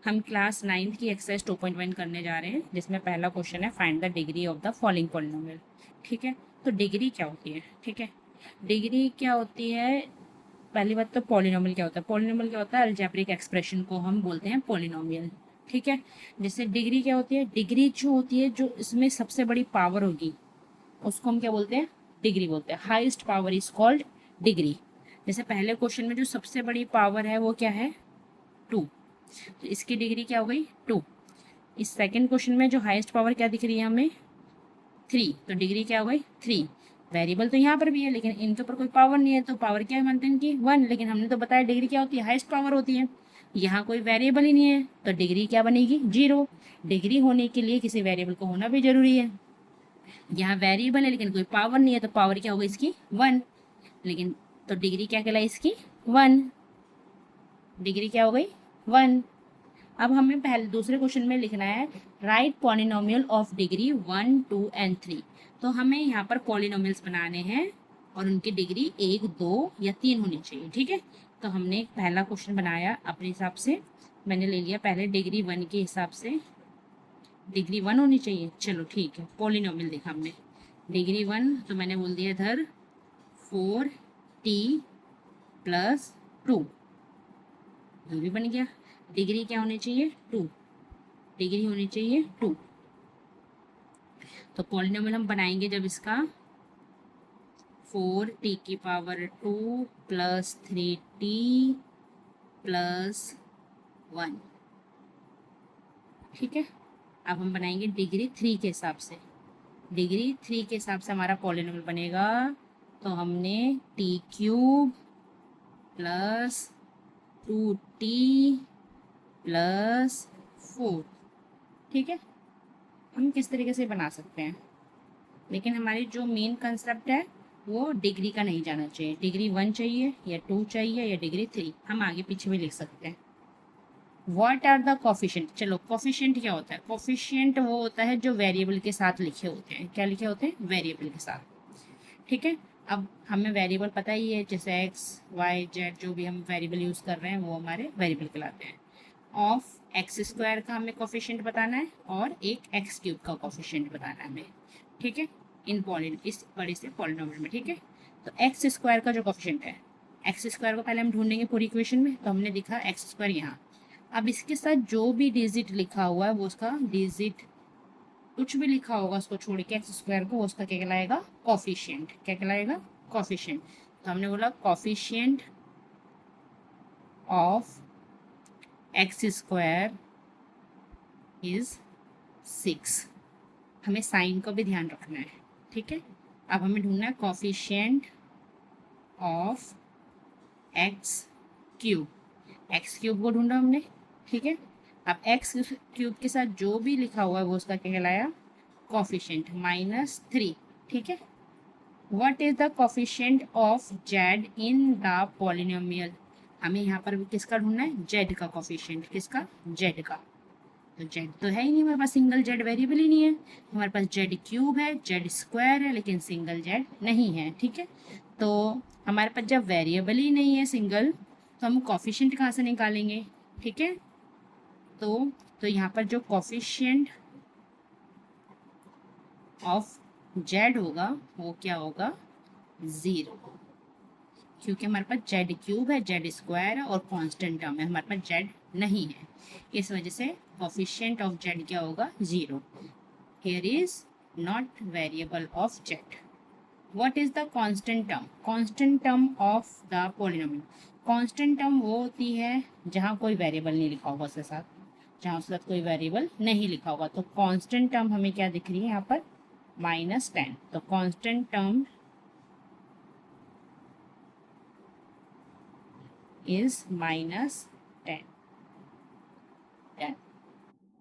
हम class 9th की exercise 2.1 करने जा रहे हैं, जिसमें पहला क्वेश्चन है find the degree of the following polynomial. ठीक है, तो डिग्री क्या होती है? ठीक है, डिग्री क्या होती है? पहली बात तो पॉलिनोमियल क्या होता है? पॉलिनोमियल क्या होता है? अलजेब्रिक एक्सप्रेशन को हम बोलते हैं पॉलिनोमियल। ठीक है, जैसे डिग्री क्या होती है? डिग्री जो होती है, जो इसमें सबसे बड़ी पावर होगी, उसको हम क्या बोलते हैं? डिग्री बोलते हैं। Highest power is called degree. जैसे पहले क्वेश्चन में जो सबसे बड़ी पावर है वो क्या है? 2, तो इसकी डिग्री क्या हो गई? 2। इस सेकंड क्वेश्चन में जो हाईएस्ट पावर क्या दिख रही है हमें? 3, तो डिग्री क्या हो गई? 3। वेरिएबल तो यहाँ पर भी है, लेकिन इनके ऊपर कोई पावर नहीं है, तो पावर क्या मानते हैं कि 1, लेकिन हमने तो बताया डिग्री क्या होती है? हाईएस्ट पावर होती है। यहाँ कोई वेरिएबल ही नहीं है, तो डिग्री क्या बनेगी? 0। डिग्री होने के लिए किसी वेरिएबल को होना भी जरूरी है। यहाँ वेरिएबल है लेकिन कोई पावर नहीं है, तो पावर क्या होगी इसकी? 1। लेकिन तो डिग्री क्या कहलाई इसकी? 1। डिग्री क्या हो गई? 1। अब हमें पहले दूसरे क्वेश्चन में लिखना है right polynomial of degree 1, 2 and 3। तो हमें यहाँ पर पॉलिनोमियल्स बनाने हैं और उनकी डिग्री 1, 2 या 3 होनी चाहिए। ठीक है, तो हमने एक पहला क्वेश्चन बनाया अपने हिसाब से। मैंने ले लिया पहले डिग्री 1 के हिसाब से, डिग्री 1 होनी चाहिए। चलो ठीक है, पॉलिनोमियल देखा हमने डिग्री 1, तो मैंने बोल दिया इधर 4t प्लस 2, ये भी बन गया। डिग्री क्या होनी चाहिए? 2, डिग्री होनी चाहिए 2। तो पॉलिनोमियल हम बनाएंगे जब इसका 4t की पावर 2 प्लस 3t प्लस 1। ठीक है, अब हम बनाएंगे डिग्री 3 के हिसाब से। डिग्री 3 के हिसाब से हमारा पॉलिनोमियल बनेगा, तो हमने T cube plus 2t plus 4। ठीक है, हम किस तरीके से बना सकते हैं, लेकिन हमारी जो मेन कंसेप्ट है वो डिग्री का नहीं जाना चाहिए। डिग्री 1 चाहिए या 2 चाहिए या डिग्री 3, हम आगे पीछे भी लिख सकते हैं। What are the coefficient? चलो, कोफिशिएंट क्या होता है? कोफिशिएंट वो होता है जो वेरिएबल के साथ लिखे होते हैं। क्या लिखे होते हैं? वेरिएबल के साथ। ठीक है, अब हमें वेरिएबल पता ही है, जैसे एक्स वाई जेड जो भी हम वेरिएबल यूज़ कर रहे हैं वो हमारे वेरिएबल कहलाते हैं। ऑफ एक्स स्क्वायर का हमें कोफिशिएंट बताना है और एक एक्स क्यूब का कोफिशिएंट बताना है हमें। ठीक है, इस बड़े से पॉलिनोमियल में। ठीक है, तो एक्स स्क्वायर का जो कोफिशिएंट है, एक्स स्क्वायर को पहले हम ढूंढेंगे पूरी इक्वेशन में, तो हमने लिखा एक्स स्क्वायर यहाँ। अब इसके साथ जो भी डिजिट लिखा हुआ है वो उसका डिजिट, कुछ भी लिखा होगा उसको छोड़ के एक्स स्क्वायर को, वो उसका क्या कहलाएगा? कोफिशिएंट। क्या कहलाएगा? कोफिशिएंट। तो हमने बोला coefficient of x square is 6। हमें साइन का भी ध्यान रखना है। ठीक है, अब हमें ढूंढना है coefficient of x cube. X cube को ढूंढा हमने। ठीक है, अब एक्स क्यूब के साथ जो भी लिखा हुआ है वो उसका क्या कहलाया? कोफिशिएंट -3। ठीक है, what is the coefficient of Z in the polynomial? हमें यहाँ पर किसका ढूंढना है? जेड का कोफिशिएंट। किसका? जेड का। तो जेड तो है ही नहीं हमारे पास, सिंगल जेड वेरिएबल ही नहीं है। हमारे पास जेड क्यूब है, जेड स्क्वायर है, लेकिन सिंगल जेड नहीं है। ठीक है, तो हमारे पास जब वेरिएबल ही नहीं है सिंगल, तो हम कोफिशिएंट कहाँ से निकालेंगे? ठीक है, तो यहाँ पर जो कोफिशिएंट ऑफ जेड होगा वो क्या होगा? 0, क्योंकि हमारे पास जेड क्यूब है, जेड स्क्वायर है और कांस्टेंट टर्म है, हमारे पास जेड नहीं है। इस वजह से कोफिशिएंट ऑफ जेड क्या होगा? 0। Here is not variable of Z. What is the constant term? Constant term of the polynomial. Constant term वो होती है जहाँ कोई वेरिएबल नहीं लिखा होगा उसके साथ, जहाँ उसके साथ कोई वेरिएबल नहीं लिखा होगा। तो कांस्टेंट टर्म हमें क्या दिख रही है यहाँ पर? -10। तो कांस्टेंट टर्म is -10।